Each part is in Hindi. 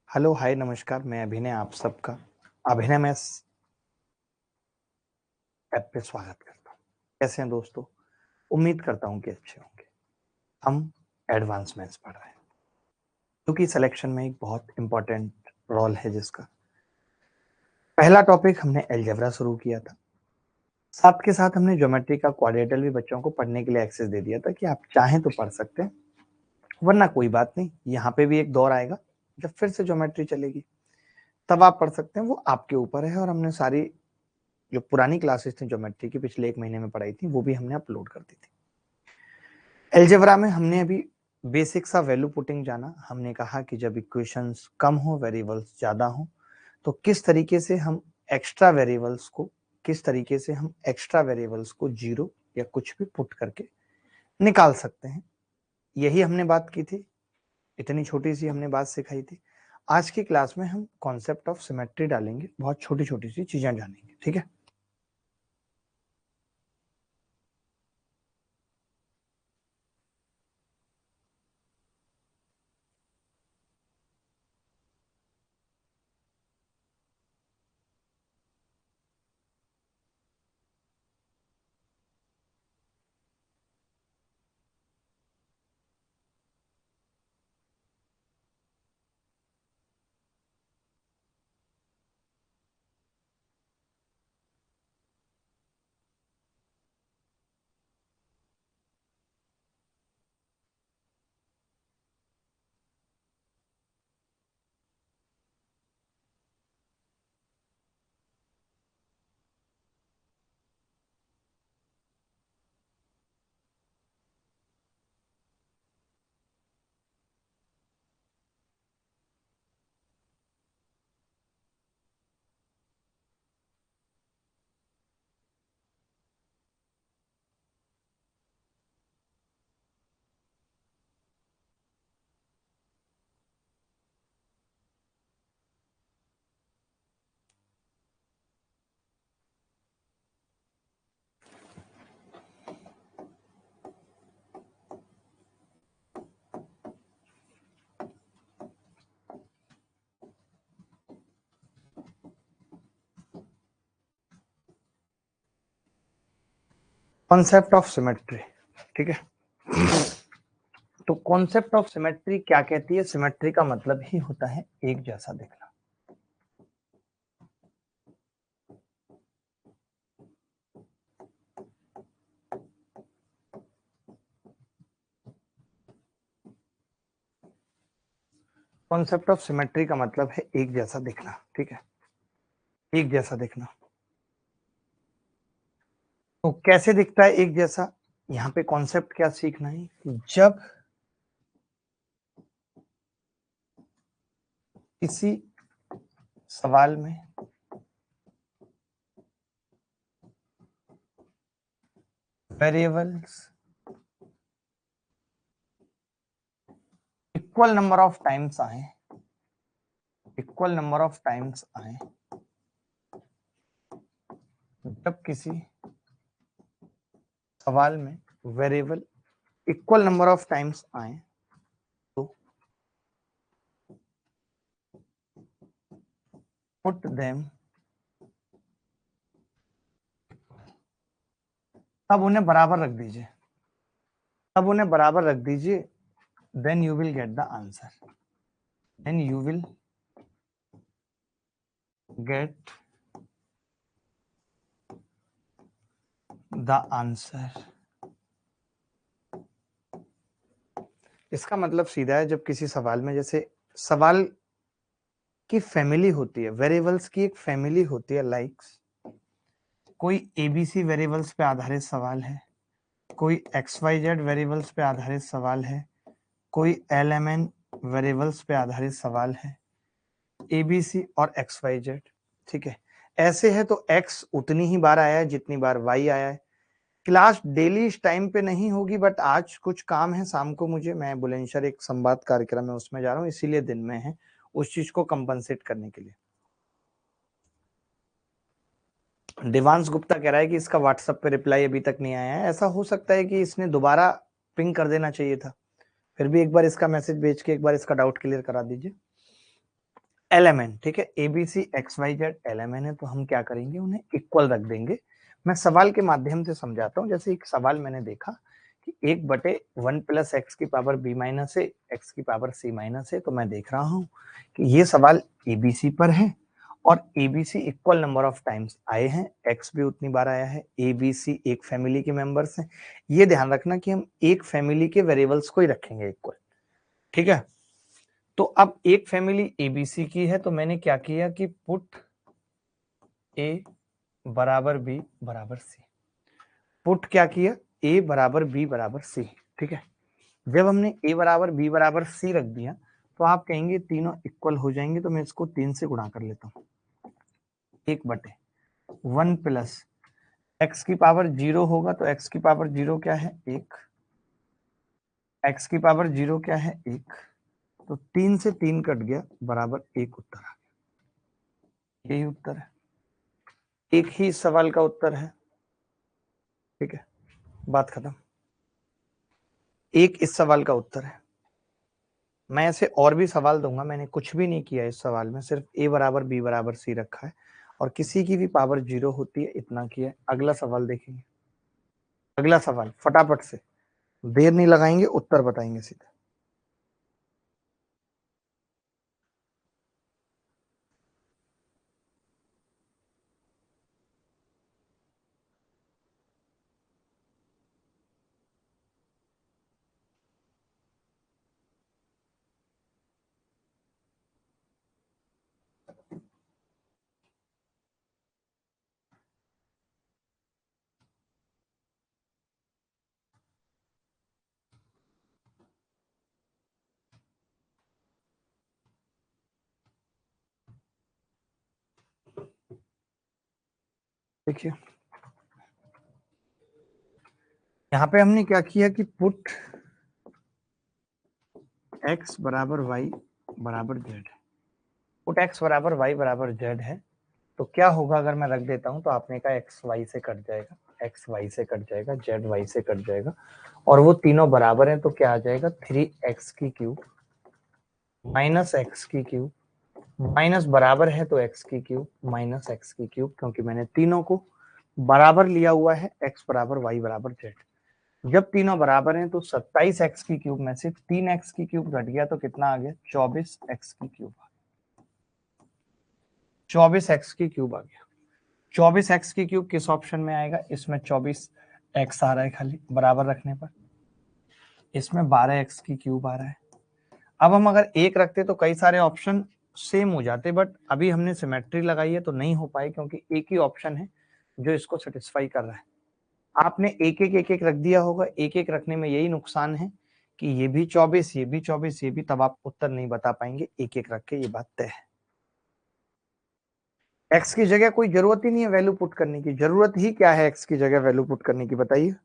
हेलो, हाय, नमस्कार। मैं अभिनय आप सबका अभिनय में ऐप पे स्वागत करता हूँ। कैसे हैं दोस्तों? उम्मीद करता हूँ कि अच्छे होंगे। हम एडवांस मैथ्स पढ़ रहे हैं क्योंकि सिलेक्शन में एक बहुत इंपॉर्टेंट रोल है जिसका पहला टॉपिक हमने अलजेब्रा शुरू किया था। साथ के साथ हमने ज्योमेट्री का क्वाड्रेटल भी बच्चों को पढ़ने के लिए एक्सेस दे दिया था कि आप चाहें तो पढ़ सकते हैं, वरना कोई बात नहीं। यहाँ पे भी एक दौर आएगा जब फिर से ज्योमेट्री चलेगी, तब आप पढ़ सकते हैं। वो आपके ऊपर है। और हमने सारी जो पुरानी क्लासेस थी ज्योमेट्री की पिछले 1 महीने में पढ़ाई थी, वो भी हमने अपलोड कर दी थी। अलजेब्रा में हमने अभी बेसिक सा वैल्यू पुटिंग जाना। हमने कहा कि जब इक्वेशंस कम हो, वेरिएबल्स ज्यादा हो, तो किस तरीके से हम एक्स्ट्रा वेरिएबल्स को जीरो या कुछ भी पुट करके निकाल सकते हैं। यही हमने बात की थी। इतनी छोटी सी हमने बात सिखाई थी। आज की क्लास में हम कॉन्सेप्ट ऑफ सिमेट्री डालेंगे, बहुत छोटी छोटी सी चीजें जानेंगे। ठीक है। Concept of symmetry. ठीक है। तो कॉन्सेप्ट ऑफ सिमेट्री क्या कहती है? सिमेट्री का मतलब ही होता है एक जैसा दिखना। कॉन्सेप्ट ऑफ सिमेट्री का मतलब है एक जैसा दिखना। ठीक है, एक जैसा दिखना। तो कैसे दिखता है एक जैसा? यहाँ पे कॉन्सेप्ट क्या सीखना है कि जब किसी सवाल में variables equal number of times आए, जब किसी सवाल में variable equal number of times आए, तो पुट देम, तब उन्हें बराबर रख दीजिए, then you will get the answer, इसका मतलब सीधा है, जब किसी सवाल में, जैसे सवाल की फैमिली होती है, वेरिएबल्स की एक फैमिली होती है, लाइक्स कोई एबीसी वेरिएबल्स पे आधारित सवाल है, कोई XYZ वेरिएबल्स पे आधारित सवाल है, कोई LMN वेरिएबल्स पे आधारित सवाल है, ABC और XYZ। ठीक है, ऐसे है तो X उतनी ही बार आया है जितनी बार Y आया है। क्लास डेली इस टाइम पे नहीं होगी, बट आज कुछ काम है शाम को मुझे, मैं बुलंदशहर एक संवाद कार्यक्रम है उसमें जा रहा हूँ, इसीलिए दिन में है, उस चीज को कंपनसेट करने के लिए। देवांश गुप्ता कह रहा है कि इसका व्हाट्सएप पे रिप्लाई अभी तक नहीं आया है। ऐसा हो सकता है कि इसने दोबारा पिंग कर देना चाहिए था। फिर भी एक बार इसका मैसेज भेज के एक बार इसका डाउट क्लियर करा दीजिए। LMN, ठीक है, ABC XYZ LMN है, तो हम क्या करेंगे, उन्हें इक्वल रख देंगे। मैं सवाल के माध्यम से समझाता हूँ। जैसे एक सवाल मैंने देखा कि 1/1 प्लस एक्स की पावर b माइनस ए एक्स की पावर c माइनस ए, तो मैं देख रहा हूँ कि ये सवाल ABC पर है और ABC equal number of times आए हैं, x भी उतनी बार आया है, ABC एक फैमिली के मेंबर्स हैं। ये ध्यान रखना कि हम एक फैमिली के वेरिएबल्स को ही रखेंगे इक्वल, ठीक है। तो अब एक फैमिली ABC की है, तो मैंने क्या किया कि पुट A बराबर B बराबर C, पुट क्या किया, A बराबर B बराबर C, ठीक है। जब हमने A बराबर B बराबर C रख दिया तो आप कहेंगे तीनों इक्वल हो जाएंगे, तो मैं इसको 3 से गुणा कर लेता हूँ। 1/1 प्लस x की पावर 0 होगा तो x की पावर 0 क्या है, 1, x की पावर 0 क्या है, 1, तो 3 से 3 कट गया बराबर 1 उत्तर आ गया। यही उत्तर है, एक ही सवाल का उत्तर है, ठीक है, बात खत्म। एक इस सवाल का उत्तर है। मैं ऐसे और भी सवाल दूंगा, मैंने कुछ भी नहीं किया इस सवाल में, सिर्फ A बराबर B बराबर C रखा है और किसी की भी पावर 0 होती है, इतना किया है। अगला सवाल देखेंगे, अगला सवाल फटाफट से, देर नहीं लगाएंगे, उत्तर बताएंगे सीधे। देखिए यहाँ पे हमने क्या किया कि पुट x बराबर y बराबर z, पुट x बराबर y बराबर z है, तो क्या होगा अगर मैं रख देता हूं, तो आपने कहा x y से कट जाएगा, x y से कट जाएगा, z y से कट जाएगा और वो तीनों बराबर हैं, तो क्या आ जाएगा 3x की क्यूब माइनस एक्स की क्यूब, माइनस बराबर है तो x की क्यूब माइनस एक्स की क्यूब, क्योंकि मैंने तीनों को बराबर लिया हुआ है, x बराबर y बराबर z। जब तीनों बराबर हैं तो 27x की क्यूब में से 3x की क्यूब घट गया तो कितना आ गया, 24x की क्यूब, 24x की क्यूब आ गया। 24x की क्यूब किस ऑप्शन में आएगा, इसमें 24x आ रहा है खाली बराबर रखने पर, इसमें 12x की क्यूब आ रहा है। अब हम अगर एक रखते तो कई सारे ऑप्शन सेम हो जाते, बट अभी हमने सिमेट्री लगाई है तो नहीं हो पाए, क्योंकि एक ही ऑप्शन है जो इसको सेटिस्फाई कर रहा है। आपने एक एक रख दिया होगा, एक एक रखने में यही नुकसान है कि ये भी 24, ये भी 24, ये भी, तब आप उत्तर नहीं बता पाएंगे, एक एक रख के, ये बात तय है। एक्स की जगह कोई जरूरत ही नहीं है वैल्यू पुट करने की, जरूरत ही क्या है एक्स की जगह वैल्यू पुट करने की, बताइए।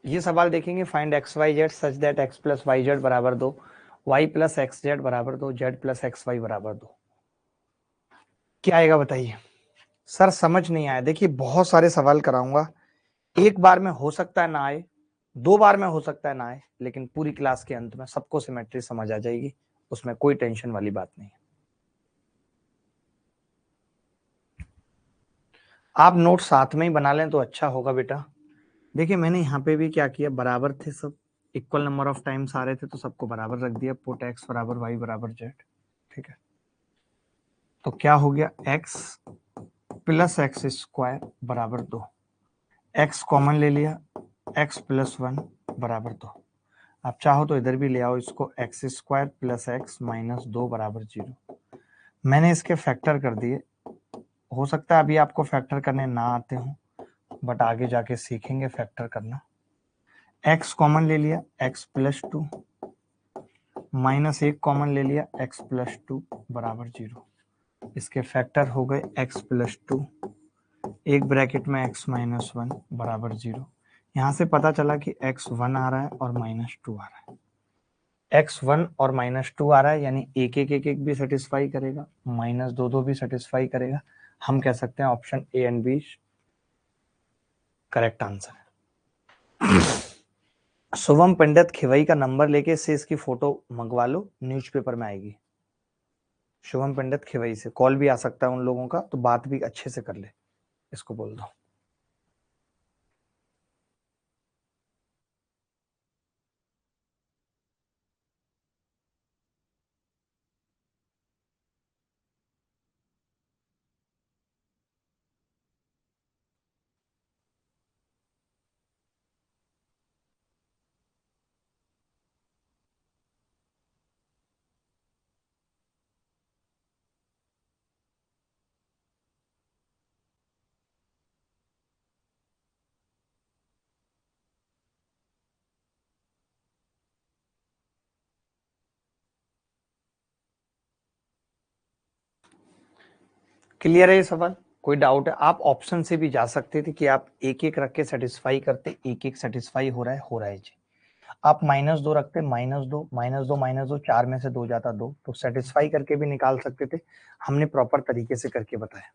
ये सवाल देखेंगे, find X Y Z such that X plus Y Z बराबर 2, वाई प्लस एक्स जेड बराबर 2, जेड प्लस एक्स वाई बराबर 2, क्या आएगा बताइए। सर समझ नहीं आया, देखिए बहुत सारे सवाल कराऊंगा, एक बार में हो सकता है ना आए, 2 बार में हो सकता है ना आए, लेकिन पूरी क्लास के अंत में सबको सिमेट्री समझ आ जाएगी, उसमें कोई टेंशन वाली बात नहीं है। आप नोट साथ में ही बना लें तो अच्छा होगा बेटा। देखिए मैंने यहाँ पे भी क्या किया, बराबर थे सब, इक्वल नंबर ऑफ टाइम्स आ रहे थे तो सबको बराबर रख दिया, पुट एक्स बराबर वाई बराबर जेड, ठीक है। तो क्या हो गया, एक्स प्लस एक्स स्क्वायर बराबर 2, एक्स कॉमन ले लिया, एक्स प्लस 1 बराबर 2, आप चाहो तो इधर भी ले आओ इसको, x square plus x minus 2 बराबर 0। मैंने इसके फैक्टर कर दिए, हो सकता है अभी आपको फैक्टर करने ना आते हो, बट आगे जाके सीखेंगे फैक्टर करना। एक्स कॉमन ले लिया, एक्स प्लस 2 -1 कॉमन ले लिया, x प्लस 2 बराबर 0। इसके फैक्टर हो गए x प्लस 2, एक ब्रैकेट में x माइनस 1 बराबर 0। यहाँ से पता चला कि x 1 आ रहा है और -2 आ रहा है। x 1 और -2 आ रहा है, यानी एक एक एक एक भी सेटिस्फाई करेगा, -2 भी सेटिस्फाई करेगा। हम कह सकते हैं option A and B correct answer है। शुभम पंडित खिवई का नंबर लेके से इसकी फोटो मंगवा लो, न्यूज़पेपर में आएगी। शुभम पंडित खिवई से कॉल भी आ सकता है उन लोगों का, तो बात भी अच्छे से कर ले, इसको बोल दो। क्लियर है ये सवाल? कोई डाउट है? आप ऑप्शन से भी जा सकते थे कि आप एक एक रख के सेटिस्फाई करते, एक एक सेटिस्फाई हो रहा है जी। आप -2 रखते, -2 -2 -2 4 में से 2 जाता 2, तो सेटिस्फाई करके भी निकाल सकते थे। हमने प्रॉपर तरीके से करके बताया।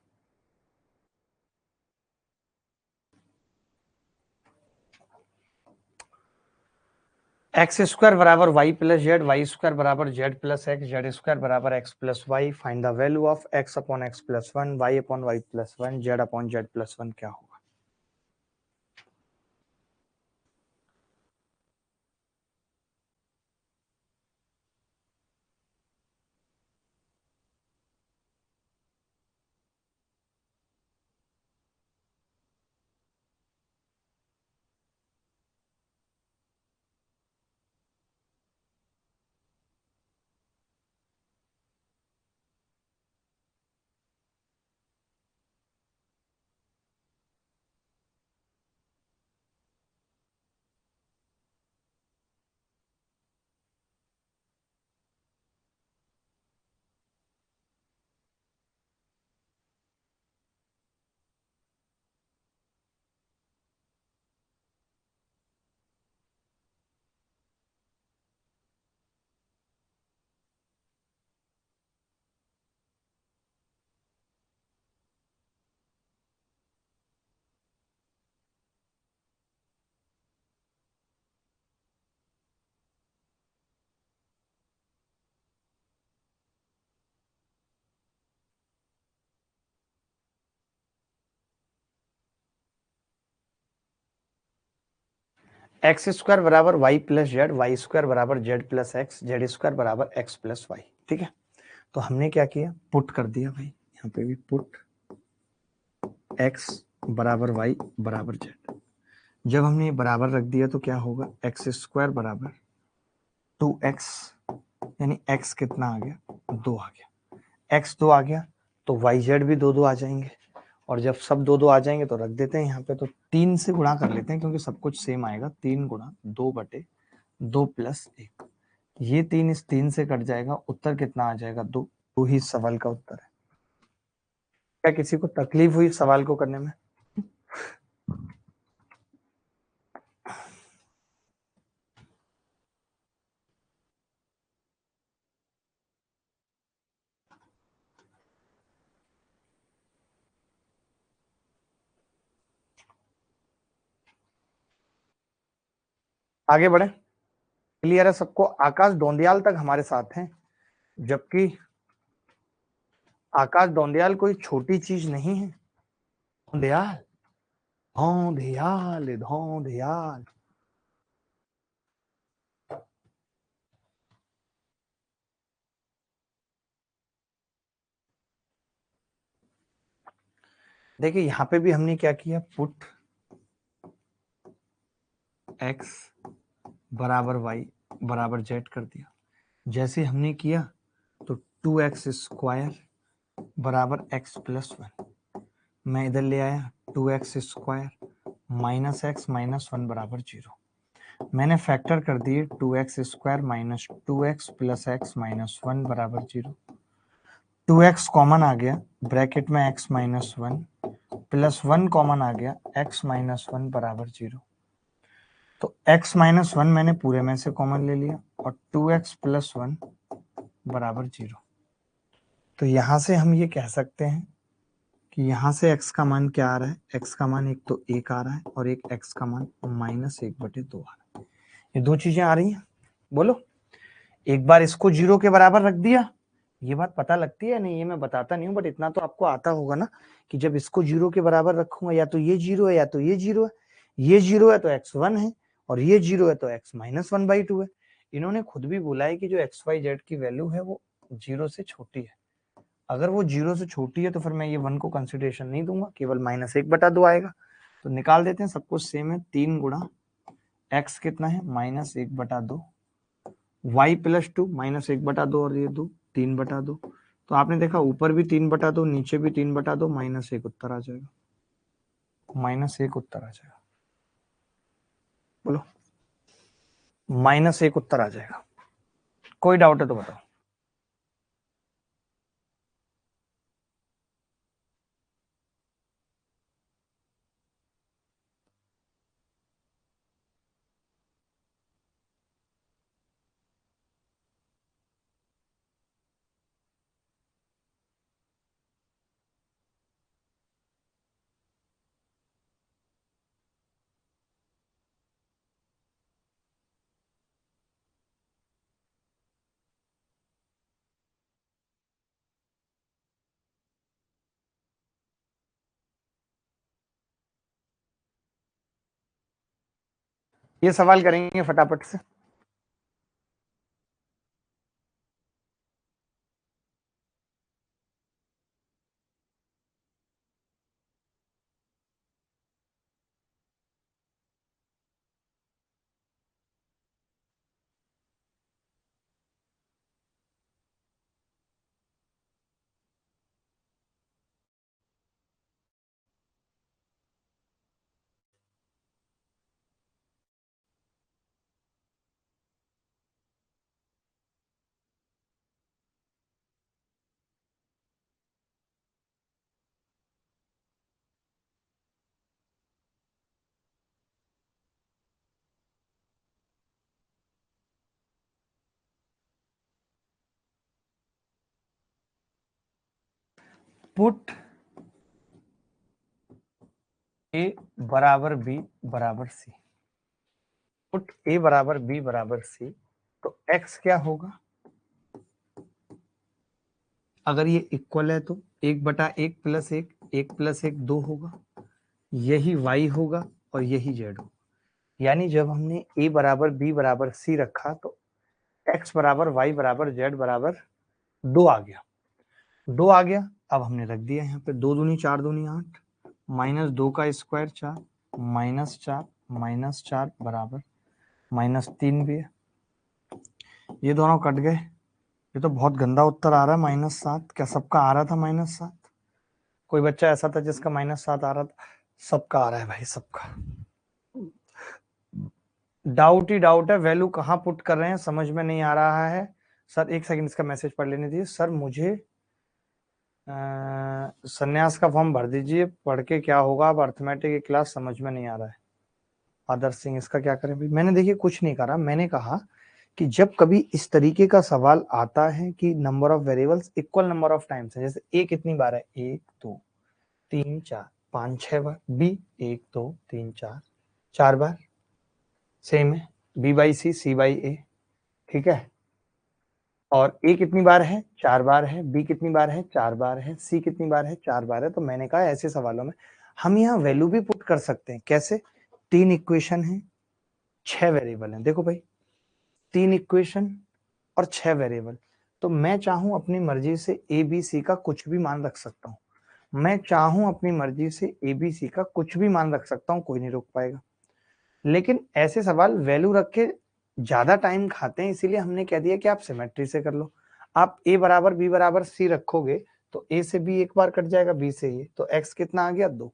एक्स स्क्वायर बराबर Y plus Z, Y square बराबर Z plus X, Z square बराबर X plus Y. Find the value of X upon X plus 1, Y upon Y plus 1, Z upon Z plus 1 क्या होगा? एक्स स्क्वायर बराबर Y plus Z, Y square बराबर Z plus X, Z square बराबर एक्स प्लस वाई। ठीक है, तो हमने क्या किया, पुट कर दिया भाई, यहाँ पे भी पुट एक्स बराबर वाई बराबर जेड। जब हमने ये बराबर रख दिया तो क्या होगा, एक्स स्क्वायर बराबर 2x, यानी x कितना आ गया, 2 आ गया। x 2 आ गया तो वाई जेड भी 2 2 आ जाएंगे, और जब सब 2 2 आ जाएंगे तो रख देते हैं यहाँ पे, तो 3 से गुणा कर लेते हैं क्योंकि सब कुछ सेम आएगा। 3 गुणा 2 बटे 2 प्लस 1, ये 3 इस 3 से कट जाएगा, उत्तर कितना आ जाएगा, 2। तो ही सवाल का उत्तर है। क्या किसी को तकलीफ हुई सवाल को करने में? आगे बढ़े, क्लियर है सबको? आकाश डोंडियाल तक हमारे साथ हैं, जबकि आकाश डोंडियाल कोई छोटी चीज नहीं है। डोंडियाल, धोंधियाल धोंधियाल। देखिए यहाँ पे भी हमने क्या किया, पुट x बराबर y बराबर z कर दिया। जैसे हमने किया तो 2x स्क्वायर बराबर x प्लस 1, मैं इधर ले आया 2x square minus x minus 1 बराबर 0। मैंने फैक्टर कर दिए 2x square minus 2x plus x minus 1 बराबर 0। 2x कॉमन आ गया, ब्रैकेट में x माइनस 1 प्लस 1 कॉमन आ गया, x माइनस 1 बराबर 0। तो x माइनस 1 मैंने पूरे में से कॉमन ले लिया और 2x प्लस 1 बराबर 0। तो यहां से हम ये कह सकते हैं कि यहाँ से x का मान क्या आ रहा है, x का मान एक तो 1 आ रहा है और एक x का मान -1/2 आ रहा है। ये दो चीजें आ रही हैं, बोलो। एक बार इसको 0 के बराबर रख दिया, ये बात पता लगती है नहीं, ये मैं बताता नहीं हूँ, बट इतना तो आपको आता होगा ना कि जब इसको 0 के बराबर रखूंगा या तो ये 0 है या तो ये 0 है, ये 0 है तो x 1 है और ये 0 है तो x -1/2 है। इन्होंने खुद भी बोला है कि जो एक्स वाई जेड की वैल्यू है वो 0 से छोटी है। अगर वो 0 से छोटी है तो फिर मैं ये 1 को कंसिडरेशन नहीं दूंगा, केवल -1/2 आएगा। तो निकाल देते हैं, सब कुछ सेम है। 3 गुणा x कितना है -1/2, y प्लस 2 -1/2 और ये 2 3/2। तो आपने देखा ऊपर भी 3/2 नीचे भी 3/2, -1 उत्तर आ जाएगा, -1 उत्तर आ जाएगा। बोलो, -1 उत्तर आ जाएगा। कोई डाउट है तो बताओ। ये सवाल करेंगे फटाफट से। पुट a बराबर b बराबर c, पुट a बराबर b बराबर c, तो x क्या होगा? अगर ये इक्वल है तो 1/1 प्लस 1, 1 प्लस 1 2 होगा, यही y होगा और यही z होगा। यानी जब हमने a बराबर b बराबर c रखा तो x बराबर y बराबर z बराबर 2 आ गया, 2 आ गया। अब हमने रख दिया यहाँ पे 2 दूनी 4 दूनी 8, -2 का स्क्वायर 4, -4 बराबर -3 भी है। ये दोनों कट गए। ये तो बहुत गंदा उत्तर आ रहा है, -7। क्या सबका आ रहा था -7? कोई बच्चा ऐसा था जिसका -7 आ रहा था? सबका आ रहा है भाई, सबका। डाउट ही डाउट है, वैल्यू कहाँ पुट कर रहे हैं समझ में नहीं आ रहा है। सर एक सेकंड इसका मैसेज पढ़ लेने दीजिए। सर मुझे संन्यास का फॉर्म भर दीजिए, पढ़ के क्या होगा, अब अर्थमेटिक की क्लास समझ में नहीं आ रहा है। आदर्श सिंह, इसका क्या करें भाई? मैंने देखिए कुछ नहीं करा, मैंने कहा कि जब कभी इस तरीके का सवाल आता है कि number of variables equal number of times है, जैसे ए कितनी बार है, 1 2 3 4 5 6 बार, बी 1 2 3 4 4 बार, सेम है बी बाई सी बाई ए, ठीक है। और ए कितनी बार है, 4 बार है, बी कितनी बार है, 4 बार है, सी कितनी बार है, 4 बार है। तो मैंने कहा ऐसे सवालों में हम यहाँ वैल्यू भी पुट कर सकते हैं। कैसे? 3 इक्वेशन है, 6 वेरिएबल है। देखो भाई, 3 इक्वेशन और 6 वेरिएबल, तो मैं चाहूं अपनी मर्जी से ए बी सी का कुछ भी मान रख सकता हूं। मैं चाहूं अपनी मर्जी से ए बी सी का कुछ भी मान रख सकता हूं, कोई नहीं रोक पाएगा। लेकिन ऐसे सवाल वैल्यू रख के ज्यादा टाइम खाते हैं, इसीलिए हमने कह दिया कि आप सिमेट्री से कर लो। आप a बराबर b बराबर c रखोगे तो a से b एक बार कट जाएगा, b से ये, तो x कितना आ गया 2।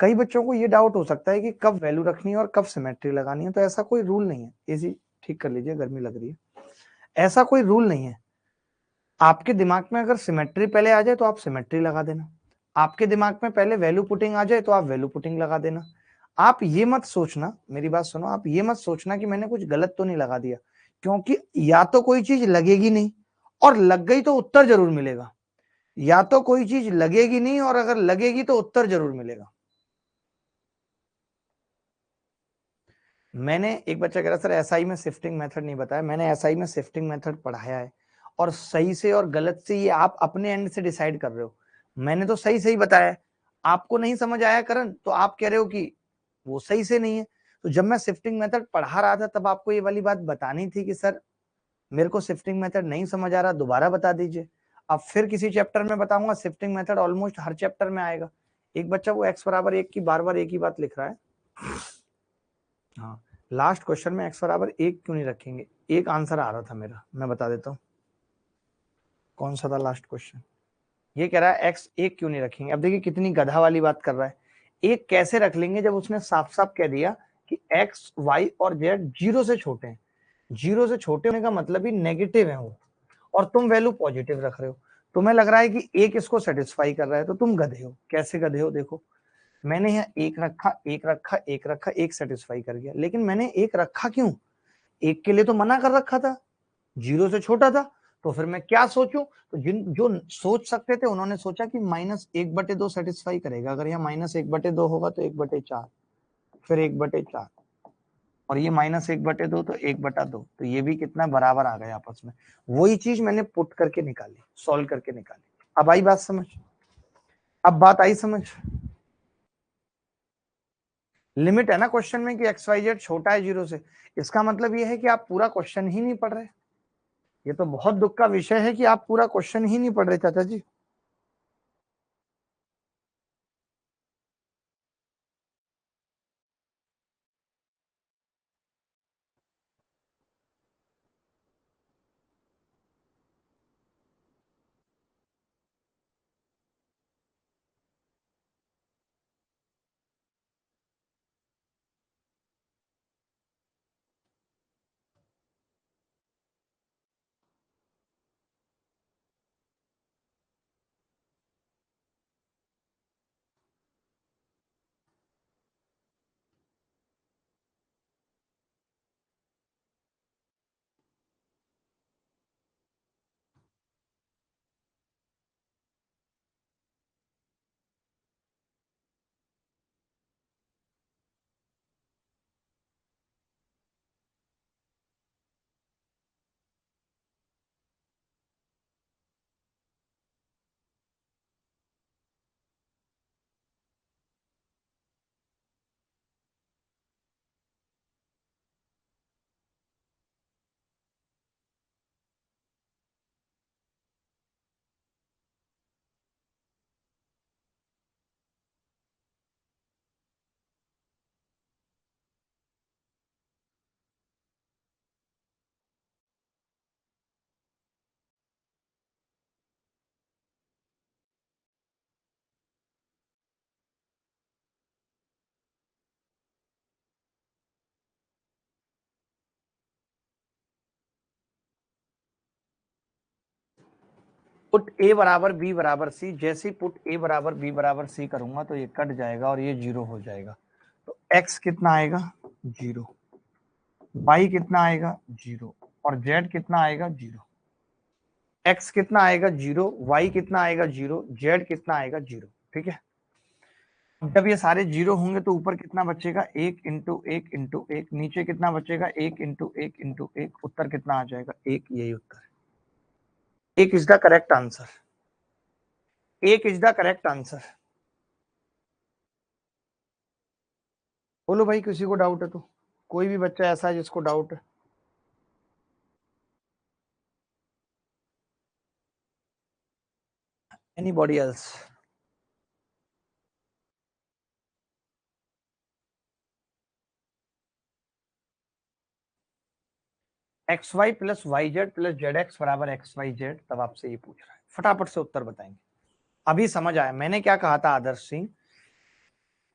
कई बच्चों को ये डाउट हो सकता है कि कब वैल्यू रखनी है और कब सिमेट्री लगानी है, तो ऐसा कोई रूल नहीं है। एसी ठीक कर लीजिए, गर्मी लग रही है। ऐसा कोई रूल नहीं है। आपके दिमाग में अगर सिमेट्री पहले आ जाए तो आप सिमेट्री लगा देना, आपके दिमाग में पहले वैल्यू पुटिंग आ जाए तो आप वैल्यू पुटिंग लगा देना। आप ये मत सोचना, मेरी बात सुनो, आप ये मत सोचना कि मैंने कुछ गलत तो नहीं लगा दिया, क्योंकि या तो कोई चीज लगेगी नहीं और लग गई तो उत्तर जरूर मिलेगा, या तो कोई चीज लगेगी नहीं और अगर लगेगी तो उत्तर जरूर मिलेगा। मैंने, एक बच्चा कह रहा सर एसआई में शिफ्टिंग मेथड नहीं बताया, मैंने एसआई में शिफ्टिंग मेथड पढ़ाया है, और सही से और गलत से ये आप अपने एंड से डिसाइड कर रहे हो। मैंने तो सही सही बताया है, आपको नहीं समझ आया करण, तो आप कह रहे हो कि वो सही से नहीं है। तो जब मैं शिफ्टिंग मेथड पढ़ा रहा था तब आपको ये वाली बात बतानी थी कि सर मेरे को शिफ्टिंग मेथड नहीं समझ आ रहा, दोबारा बता दीजिए। अब फिर किसी चैप्टर में बताऊंगा, शिफ्टिंग मेथड ऑलमोस्ट हर चैप्टर में आएगा। एक बच्चा वो x बराबर 1 की बार बार एक ही बात लिख रहा है। हाँ, लास्ट क्वेश्चन में x बराबर 1 क्यों नहीं रखेंगे, एक आंसर आ रहा था मेरा, मैं बता देता हूँ कौन सा था लास्ट क्वेश्चन। ये कह रहा है x 1 क्यों नहीं रखेंगे। अब देखिए कितनी गधा वाली बात कर रहा है। एक कैसे रख लेंगे जब उसने साफ साफ कह दिया कि x y और z जीरो से छोटे हैं। जीरो से छोटे होने का मतलब ही नेगेटिव है वो, और तुम वैल्यू पॉजिटिव रख रहे हो। तुम्हें लग रहा है कि एक इसको सेटिस्फाई कर रहा है, तो तुम गधे हो। कैसे गधे हो, देखो मैंने यहाँ एक रखा, एक रखा, एक रखा, एक सेटिस्फाई कर गया, लेकिन मैंने एक रखा क्यों, एक के लिए तो मना कर रखा था, जीरो से छोटा था। तो फिर मैं क्या सोचूं, तो जिन जो सोच सकते थे उन्होंने सोचा कि -1/2 सेटिस्फाई करेगा। अगर यहाँ -1/2 होगा तो 1/4, फिर 1/4, और ये -1/2 तो 1/2, तो ये भी कितना बराबर आ गया आपस में। वही चीज मैंने पुट करके निकाली, सॉल्व करके निकाली। अब आई बात समझ, अब बात आई समझ। लिमिट है ना क्वेश्चन में कि XYZ छोटा है जीरो से, इसका मतलब ये है कि आप पूरा क्वेश्चन ही नहीं पढ़ रहे। ये तो बहुत दुख का विषय है कि आप पूरा क्वेश्चन ही नहीं पढ़ रहे चाचा जी। पुट ए बराबर बी बराबर सी, जैसे ही पुट ए बराबर बी बराबर सी करूंगा तो ये कट जाएगा और ये जीरो हो जाएगा। तो x कितना आएगा, जीरो, y कितना आएगा, जीरो, और z कितना आएगा, जीरो। x कितना आएगा, जीरो, y कितना आएगा, जीरो, z कितना आएगा, जीरो। ठीक है, जब ये सारे जीरो होंगे तो ऊपर कितना बचेगा, 1 × 1 × 1, नीचे कितना बचेगा, 1 × 1 × 1, उत्तर कितना आ जाएगा, 1। यही उत्तर है, 1 is the correct answer, 1 is the correct answer. बोलो भाई, किसी को डाउट है तो, कोई भी बच्चा ऐसा है जिसको डाउट है। Anybody else. X Y plus Y Z plus Z X बराबर एक्स वाई जेड, तब आपसे ये पूछ रहा है, फटाफट से उत्तर बताएंगे। अभी समझ आया मैंने क्या कहा था आदर्श सिंह,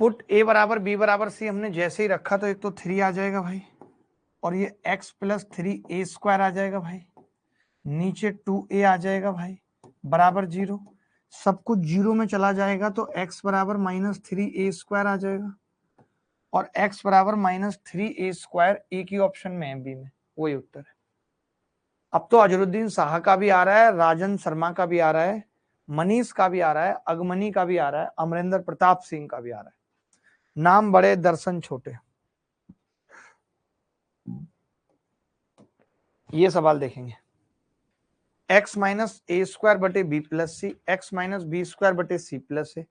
पुट ए बराबर बी बराबर सी हमने जैसे ही रखा तो एक तो 3 आ जाएगा भाई, और ये x प्लस 3a² आ जाएगा भाई, नीचे 2a आ जाएगा भाई, बराबर 0। सब कुछ 0 में चला जाएगा तो x बराबर -3a² आ जाएगा, और x बराबर -3a², एक ही ऑप्शन में है बी में, वही उत्तर है। अब तो अजरुद्दीन शाह का भी आ रहा है, राजन शर्मा का भी आ रहा है, मनीष का भी आ रहा है, अगमनी का भी आ रहा है, अमरिंदर प्रताप सिंह का भी आ रहा है। नाम बड़े दर्शन छोटे। ये सवाल देखेंगे, x माइनस ए स्क्वायर बटे B plus C, X minus B square बटे C plus A,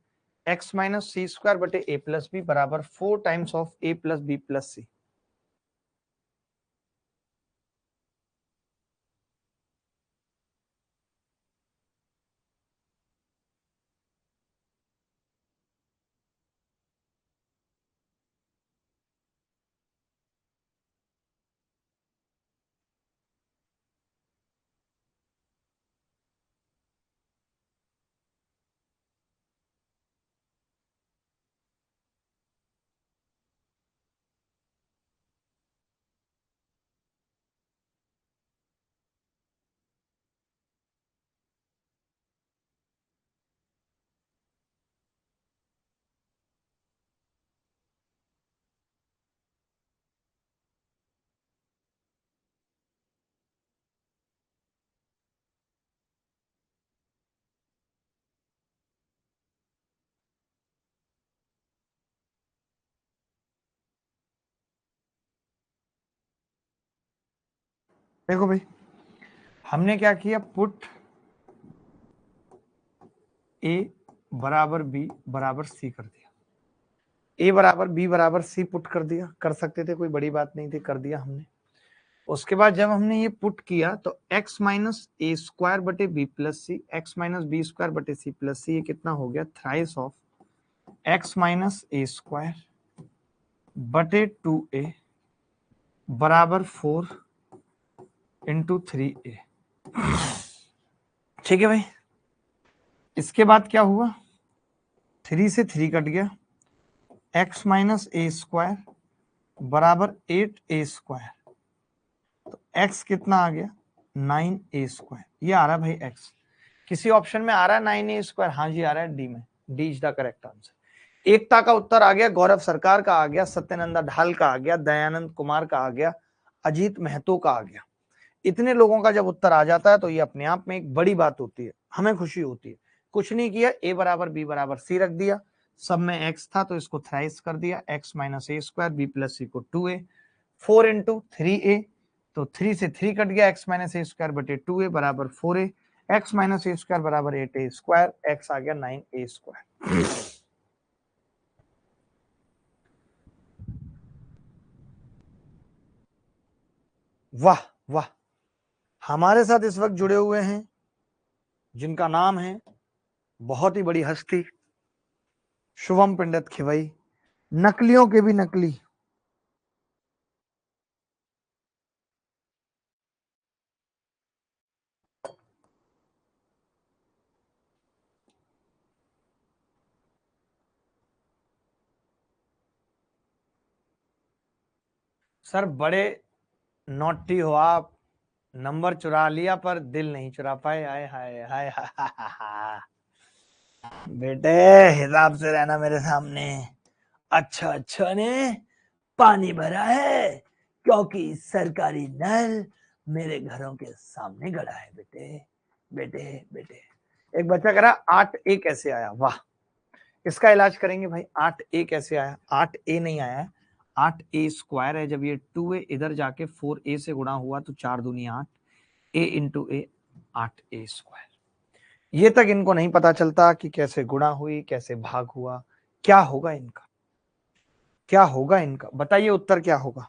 X minus C square बटे ए प्लस बी बराबर 4 times of A plus B plus C. देखो भाई, हमने क्या किया, पुट ए बराबर बी बराबर सी कर दिया, ए बराबर बी बराबर सी पुट कर दिया, कर सकते थे, कोई बड़ी बात नहीं थी, कर दिया हमने। उसके बाद जब हमने ये पुट किया तो x माइनस ए स्क्वायर बटे B plus C, X minus B square बटे सी प्लस सी, ये कितना हो गया, thrice of x minus A square बटे 2a बराबर 4 इंटू 3a। ठीक है भाई, इसके बाद क्या हुआ, 3 से 3 कट गया, x माइनस ए स्क्वायर बराबर 8a², तो x कितना आ गया, 9a²। ये आ रहा है भाई x, किसी ऑप्शन में आ रहा है 9a², हाँ जी आ रहा है डी में, D is the correct answer. Ekta का उत्तर आ गया, गौरव सरकार का आ गया, सत्यनंदा ढाल का आ गया, दयानंद कुमार का आ गया, अजीत महतो का आ गया। इतने लोगों का जब उत्तर आ जाता है तो ये अपने आप में एक बड़ी बात होती है, हमें खुशी होती है। कुछ नहीं किया, ए बराबर बी बराबर सी रख दिया, सब में एक्स था तो इसको थ्राइस कर दिया, x minus A square B plus सी को 2a, 4 इंटू 3a, तो 3 से 3 कट गया, एक्स माइनस ए स्क्वायर बटे 2a बराबर 4a, x minus A square बराबर 8a², एक्स आ गया 9a²। वाह वाह, हमारे साथ इस वक्त जुड़े हुए हैं जिनका नाम है बहुत ही बड़ी हस्ती, शुभम पंडित खिवई, नकलियों के भी नकली। सर बड़े नोटी हो आप, नंबर चुरा लिया पर दिल नहीं चुरा पाए। हाय हाय हाय हाय। बेटे हिसाब से रहना मेरे सामने। अच्छा अच्छा ने पानी भरा है क्योंकि सरकारी नल मेरे घरों के सामने गड़ा है। बेटे बेटे बेटे, एक बच्चा कह रहा 8a कैसे आया, वाह, इसका इलाज करेंगे भाई। 8a कैसे आया, 8a नहीं आया है, 8a² है। जब ये 2a इधर जाके 4a से गुणा हुआ तो 4 दूनी 8, a इंटू ए 8a²। ये तक इनको नहीं पता चलता कि कैसे गुणा हुई, कैसे भाग हुआ, क्या होगा इनका, क्या होगा इनका, बताइए उत्तर क्या होगा।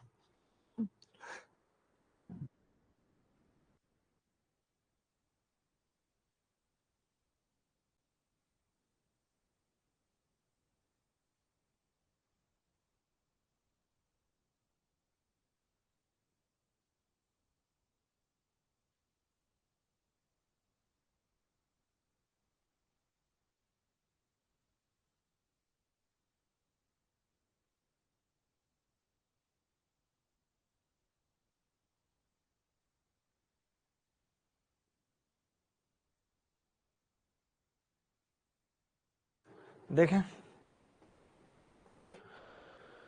देखें,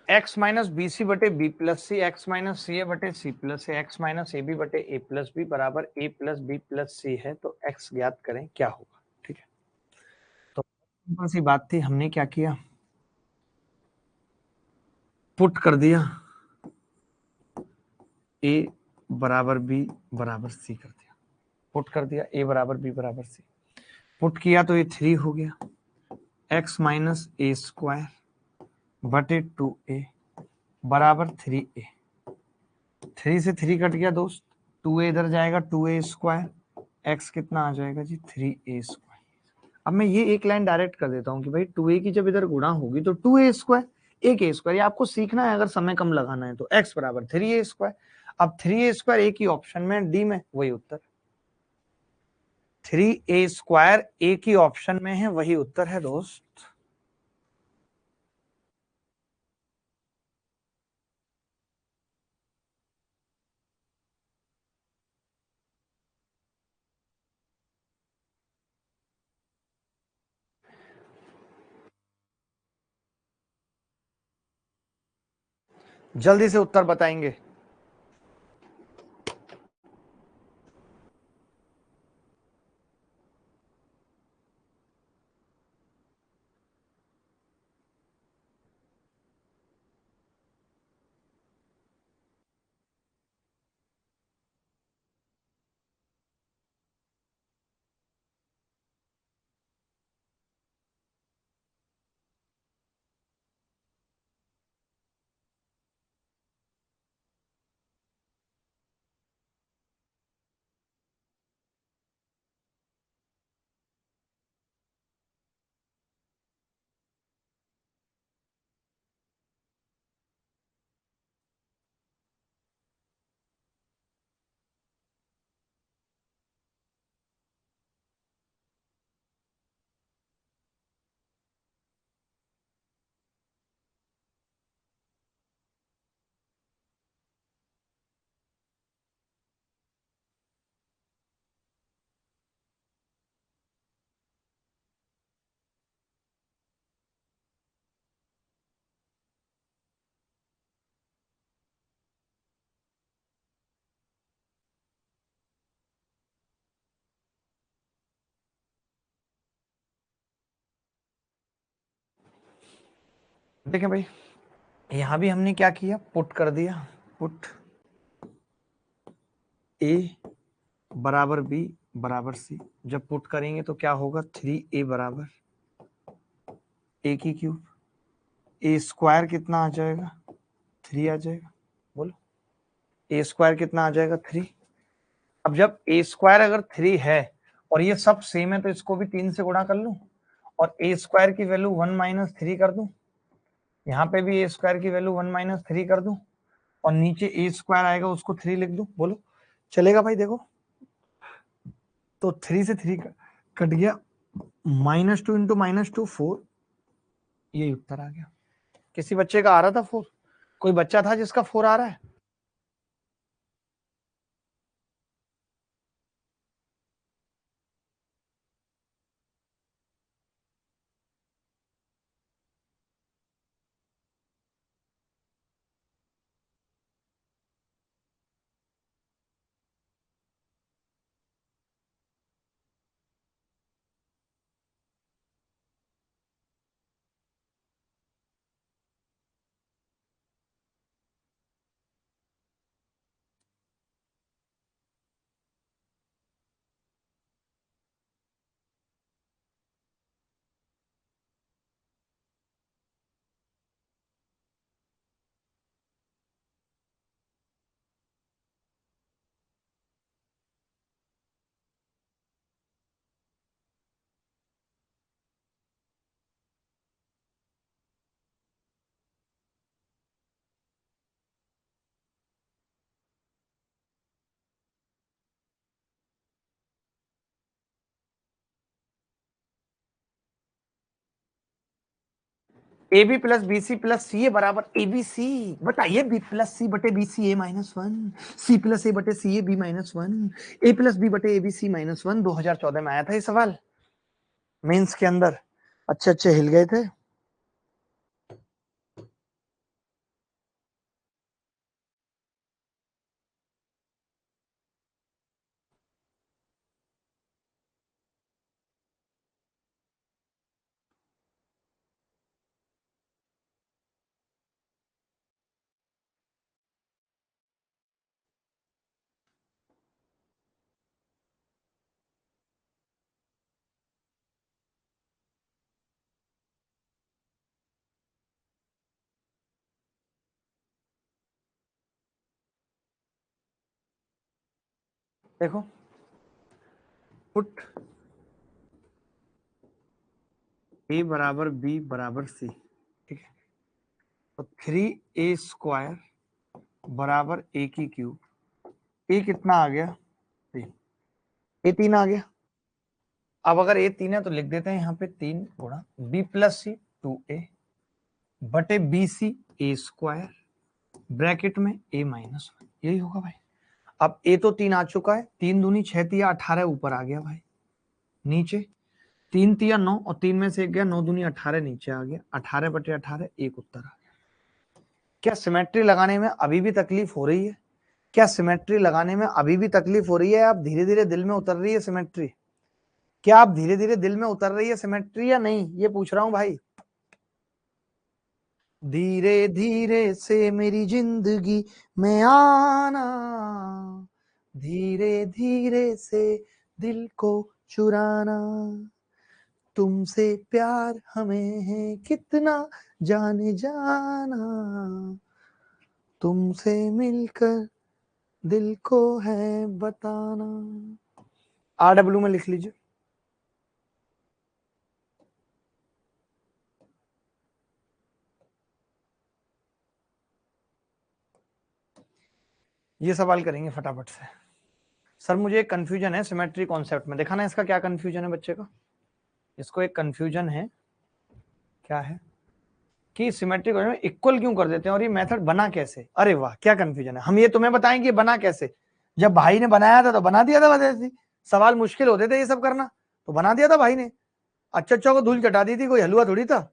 x माइनस बी सी बटे B plus C, X minus C A बटे C plus A, X minus A B बटे ए प्लस बी बराबर A plus B plus C है, तो x ज्ञात करें क्या होगा। ठीक है, तो सिंपल सी बात थी, हमने क्या किया, पुट कर दिया a बराबर b बराबर c कर दिया, पुट कर दिया a बराबर b बराबर c, पुट किया तो ये 3 हो गया, x माइनस ए स्क्वायर बटे 2a बराबर 3a, 3 से 3 कट गया दोस्त, 2a इधर जाएगा, 2a स्क्वायर, x कितना आ जाएगा जी 3a स्क्वायर। अब मैं ये एक लाइन डायरेक्ट कर देता हूँ कि भाई 2a की जब इधर गुणा होगी तो 2a स्क्वायर, एक a स्क्वायर, ये आपको सीखना है अगर समय कम लगाना है तो, x बराबर 3a स्क्वायर। अब 3a स्क्वायर एक ही ऑप्शन में, डी में, वही उत्तर, 3a स्क्वायर एक ही ऑप्शन में है, वही उत्तर है दोस्त। जल्दी से उत्तर बताएंगे। देखें भाई, यहां भी हमने क्या किया, पुट कर दिया, पुट a बराबर b बराबर c, जब पुट करेंगे तो क्या होगा, 3a बराबर a की क्यूब, a स्क्वायर कितना आ जाएगा, 3 आ जाएगा, बोलो a स्क्वायर कितना आ जाएगा, 3। अब जब a स्क्वायर अगर 3 है और ये सब सेम है तो इसको भी 3 से गुणा कर लूं और a स्क्वायर की वैल्यू 1 माइनस 3 कर दूं, यहाँ पे भी a स्क्वायर की वैल्यू 1 माइनस 3 कर दूं और नीचे a स्क्वायर आएगा उसको 3 लिख दूं, बोलो चलेगा भाई। देखो तो 3 से 3 कट गया, -2 इंटू -2 4, यही उत्तर आ गया। किसी बच्चे का आ रहा था 4, कोई बच्चा था जिसका 4 आ रहा है? A B plus B C plus C A बराबर ए बी सी, बताइए बी प्लस सी बटे B C A -1, C plus A बटे C A B -1, A plus B बटे ए बी सी -1। 2014 में आया था ये सवाल मेंस के अंदर। अच्छे अच्छे हिल गए थे। देखो पुट ए बराबर बी बराबर सी, ठीक है, तो 3a² बराबर ए की क्यूब। ए कितना आ गया? 3। ए 3 आ गया। अब अगर ए 3 है तो लिख देते हैं यहाँ पे 3 गुणा बी प्लस सी 2a बटे बी सी a² ब्रैकेट में a माइनस 1, यही होगा भाई। अब ए तो 3 आ चुका है, 3 दूनी 6 तिया 18 ऊपर आ गया भाई, नीचे 3 तिया 9 और 3 में से 1 गया, 9 दूनी 18 नीचे आ गया, 18 बटे 18 एक उत्तर आ गया। क्या सिमेट्री लगाने में अभी भी तकलीफ हो रही है? क्या सिमेट्री लगाने में अभी भी तकलीफ हो रही है? आप धीरे धीरे दिल में उतर रही है सिमेट्री? क्या आप धीरे धीरे दिल में उतर रही है सिमेट्री या नहीं, ये पूछ रहा हूं भाई। धीरे धीरे से मेरी जिंदगी में आना, धीरे धीरे से दिल को चुराना, तुमसे प्यार हमें है कितना जाने जाना, तुमसे मिलकर दिल को है बताना। RW में लिख लीजिए। ये सवाल करेंगे फटाफट से। सर मुझे एक कंफ्यूजन है सिमेट्री कॉन्सेप्ट में, देखा ना इसका क्या कंफ्यूजन है बच्चे का। इसको एक कंफ्यूजन है, क्या है कि सिमेट्री में इक्वल क्यों कर देते हैं और ये मेथड बना कैसे। अरे वाह क्या कंफ्यूजन है, हम ये तुम्हें बताएंगे बना कैसे। जब भाई ने बनाया था तो बना दिया था वजह, सवाल मुश्किल होते थे ये सब करना तो बना दिया था भाई ने, अच्छा अच्छा को धूल चटा दी थी, कोई हलवा थोड़ी था।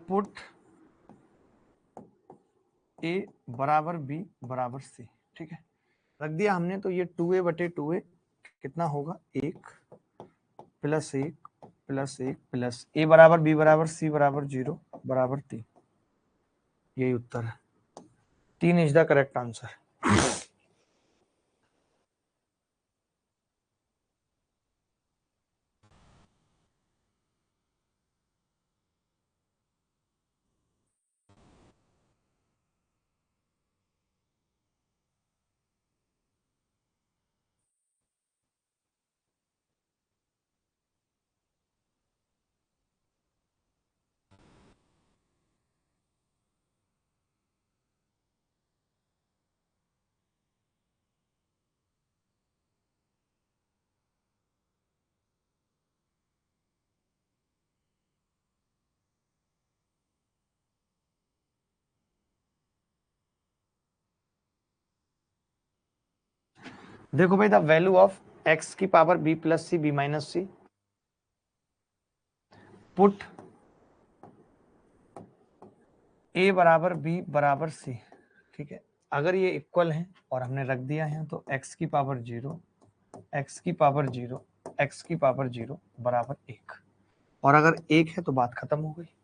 पुट ए बराबर बी बराबर सी, ठीक है, रख दिया हमने, तो ये 2a बटे 2a कितना होगा, 1 प्लस 1 प्लस 1 प्लस ए बराबर बी बराबर सी बराबर 0 बराबर 3, यही उत्तर है। 3 इज द करेक्ट आंसर। देखो भाई, द वैल्यू ऑफ x की power b plus C B minus C, put a बराबर b बराबर c, ठीक है, अगर ये इक्वल है और हमने रख दिया है तो x की पावर 0 x की पावर 0 x की पावर 0 बराबर 1, और अगर 1 है तो बात खत्म हो गई।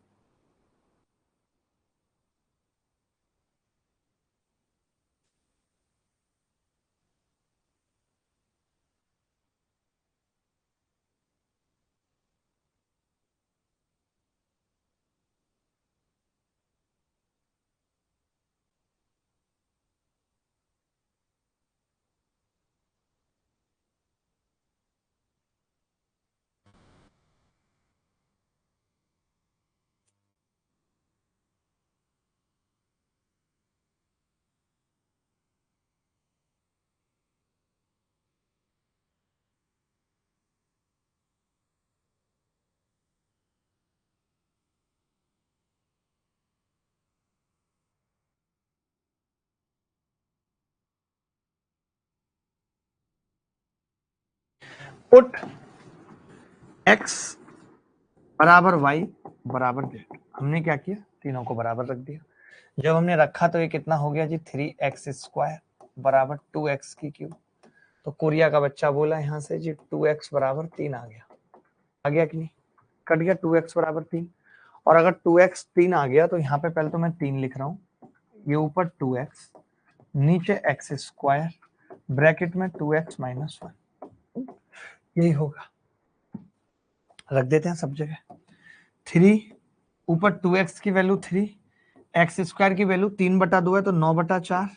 पुट x बराबर y बराबर z। हमने क्या किया, तीनों को बराबर रख दिया। जब हमने रखा तो ये कितना हो गया जी, 3x स्क्वायर बराबर 2x की क्यूब। तो कोरिया का बच्चा बोला यहाँ से जी 2x बराबर 3 आ गया कि नहीं, कट गया 2x बराबर 3। और अगर 2x 3 आ गया तो यहाँ पे पहले तो मैं 3 लिख रहा हूँ, ये ऊपर 2x नीचे x स्क्वायर ब्रैकेट में 2x माइनस 1, यही होगा। रख देते हैं सब जगह। 3 ऊपर 2x की वैल्यू 3, एक्स स्क्वायर की वैल्यू 3/2 है तो 9/4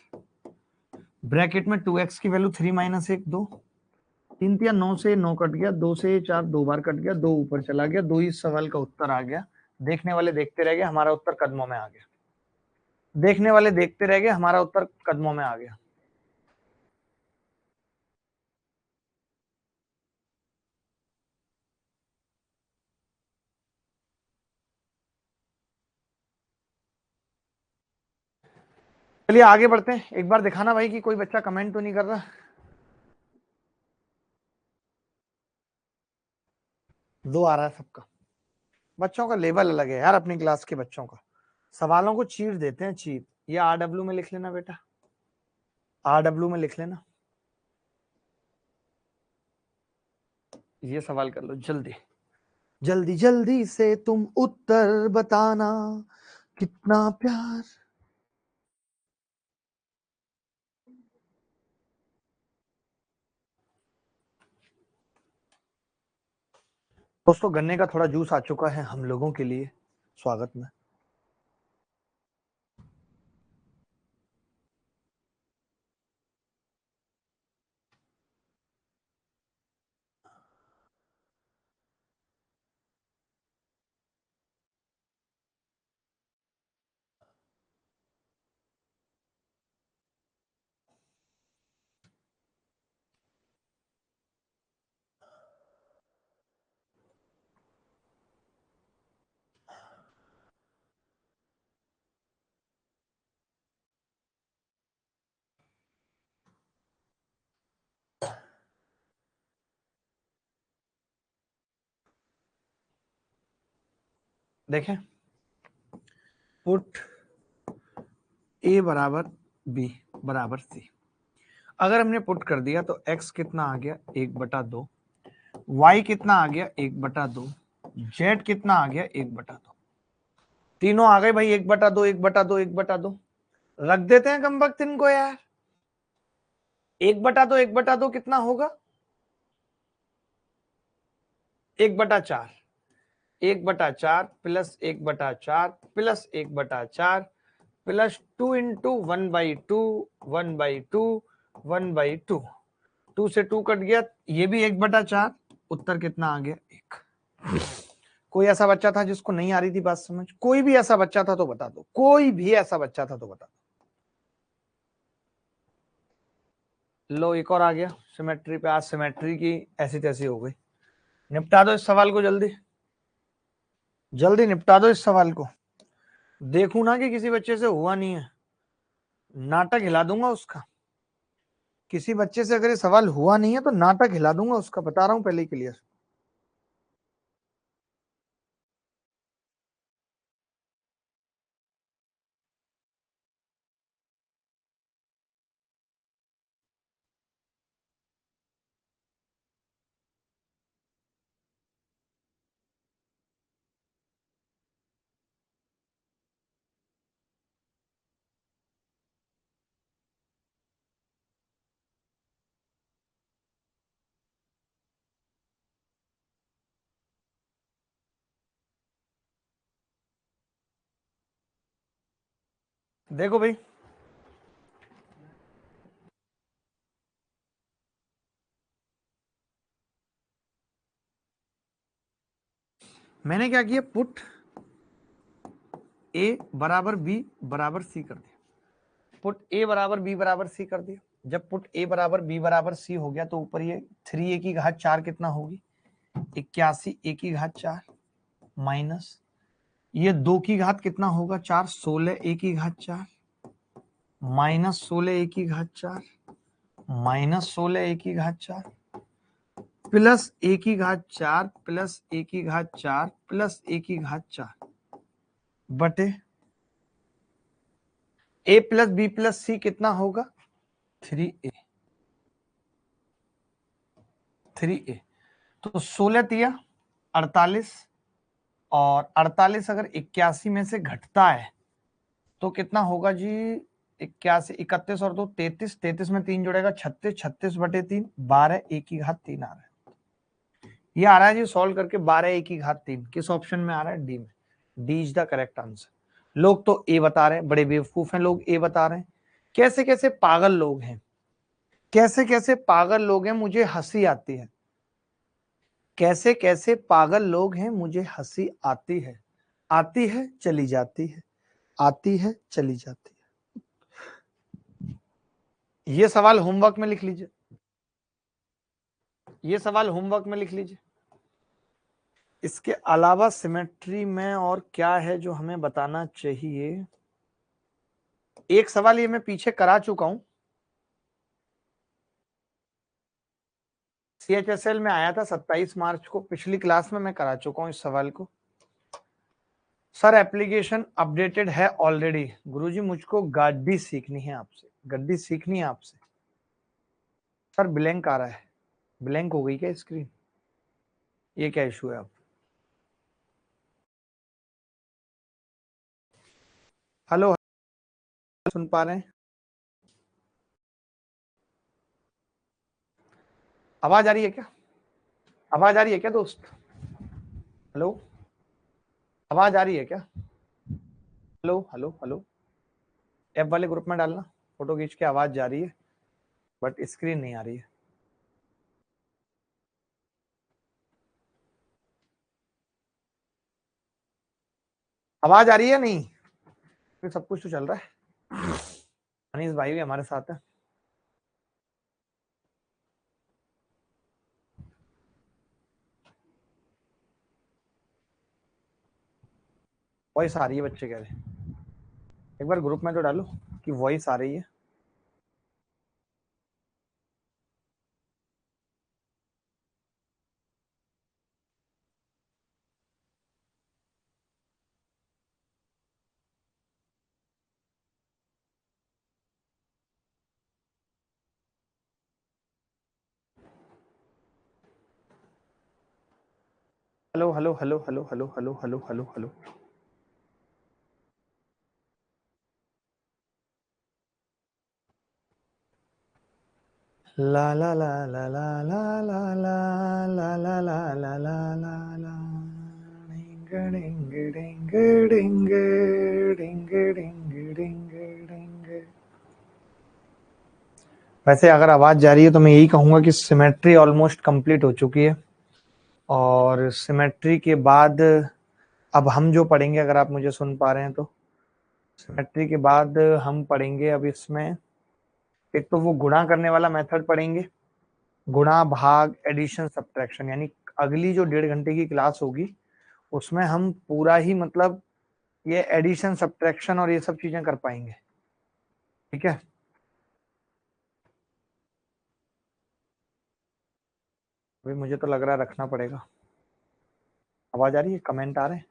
ब्रैकेट में 2x की वैल्यू 3 माइनस 1 2, 3 या 9 से 9 कट गया, 2 से 4 2 बार कट गया, 2 ऊपर चला गया, 2 ही सवाल का उत्तर आ गया। देखने वाले देखते रह गए, हमारा उत्तर कदमों में आ गया। देखने वाले देखते रह गए, हमारा उत्तर कदमों में आ गया। चलिए आगे बढ़ते हैं। एक बार दिखाना भाई कि कोई बच्चा कमेंट तो नहीं कर रहा। 2 आ रहा है सबका। बच्चों का लेवल अलग है यार, अपनी क्लास के बच्चों का। सवालों को चीर देते हैं, चीर। ये RW में लिख लेना बेटा, RW में लिख लेना। ये सवाल कर लो जल्दी जल्दी जल्दी से, तुम उत्तर बताना कितना प्यार। दोस्तों गन्ने का थोड़ा जूस आ चुका है हम लोगों के लिए स्वागत में। देखें, पुट a बराबर b बराबर c। अगर हमने पुट कर दिया तो x कितना आ गया 1/2, y कितना आ गया 1/2, z कितना आ गया 1/2। तीनों आ गए भाई 1/2 1/2 1/2। रख देते हैं कम वक्त इनको यार। 1/2 1/2 कितना होगा 1/4, 1/4 प्लस 1/4 प्लस 1/4 प्लस 2 इंटू 1/2 1/2 1/2। 2 से 2 कट गया, ये भी 1/4। उत्तर कितना आ गया 1। कोई ऐसा बच्चा था जिसको नहीं आ रही थी बात समझ? कोई भी ऐसा बच्चा था तो बता दो, कोई भी ऐसा बच्चा था तो बता दो। लो एक और आ गया सिमेट्री पे। आज सिमेट्री की ऐसी तैसी हो गई। निपटा दो इस सवाल को जल्दी जल्दी, निपटा दो इस सवाल को। देखू ना कि किसी बच्चे से हुआ नहीं है, नाटक हिला दूंगा उसका। किसी बच्चे से अगर ये सवाल हुआ नहीं है तो नाटक हिला दूंगा उसका, बता रहा हूं पहले ही क्लियर। देखो भाई, मैंने क्या किया, पुट a बराबर b बराबर c कर दिया। पुट a बराबर b बराबर c कर दिया। जब पुट a बराबर b बराबर c हो गया तो ऊपर ये 3a की घात 4 कितना होगी 81 a की घात 4 माइनस ये 2 की घात कितना होगा 4 16 a की घात 4 माइनस 16 a की घात 4 माइनस 16 a की घात 4 प्लस ए की घात 4 प्लस ए की घात 4 प्लस ए की घात 4 बटे ए प्लस बी प्लस सी कितना होगा 3a 3a। तो 16 तिया 48 और 48 अगर 81 में से घटता है तो कितना होगा जी 81 31 और 2 33 33 में 3 जुड़ेगा 36 36 बटे 3 12 ए की घात 3 आ रहा है। ये आ रहा है जी सॉल्व करके 12 ए की घात 3 किस ऑप्शन में आ रहा है डी में। D is the correct answer. लोग तो ए बता रहे हैं, बड़े बेवकूफ हैं लोग, ए बता रहे हैं। कैसे कैसे पागल लोग हैं, कैसे कैसे पागल लोग हैं, मुझे हंसी आती है। कैसे कैसे पागल लोग हैं, मुझे हंसी आती है चली जाती है, आती है चली जाती है। ये सवाल होमवर्क में लिख लीजिए, ये सवाल होमवर्क में लिख लीजिए। इसके अलावा सिमेट्री में और क्या है जो हमें बताना चाहिए। एक सवाल ये मैं पीछे करा चुका हूं, CHSL में आया था 27 मार्च को, पिछली क्लास में मैं करा चुका हूं इस सवाल को। सर एप्लीकेशन अपडेटेड है ऑलरेडी। गुरुजी मुझको गाड़ी सीखनी है आपसे, गड्डी सीखनी है आपसे। सर ब्लैंक आ रहा है, ब्लैंक हो गई क्या स्क्रीन, ये क्या इशू है? आप हेलो सुन पा रहे हैं? आवाज आ रही है क्या? आवाज आ रही है क्या दोस्त? हेलो आवाज आ रही है क्या? हेलो हेलो हेलो, ऐप वाले ग्रुप में डालना, फोटो खींच के आवाज जा रही है बट स्क्रीन नहीं आ रही है। आवाज आ रही है नहीं? फिर सब कुछ तो चल रहा है। अनीस भाई भी हमारे साथ है। वॉइस आ रही है बच्चे कह रहे हैं, एक बार ग्रुप में तो डालो कि वॉइस आ रही है। Hello hello hello hello hello hello hello hello hello. ला ला ला ला ला ला ला ला ला ला ला ला ला ला ला डिंग डिंग डिंग डिंग डिंग डिंग डिंग डिंग। वैसे अगर आवाज जा रही है तो मैं यही कहूंगा कि सिमेट्री ऑलमोस्ट कंप्लीट हो चुकी है, और सिमेट्री के बाद अब हम जो पढ़ेंगे, अगर आप मुझे सुन पा रहे हैं तो, सिमेट्री के बाद हम पढ़ेंगे अब इसमें एक तो वो गुणा करने वाला मेथड पढ़ेंगे, गुणा भाग एडिशन सब्ट्रैक्शन, यानी अगली जो 1.5 घंटे की क्लास होगी उसमें हम पूरा ही मतलब ये एडिशन सब्ट्रैक्शन और ये सब चीजें कर पाएंगे। ठीक है, अभी मुझे तो लग रहा है रखना पड़ेगा। आवाज आ रही है, कमेंट आ रहे हैं?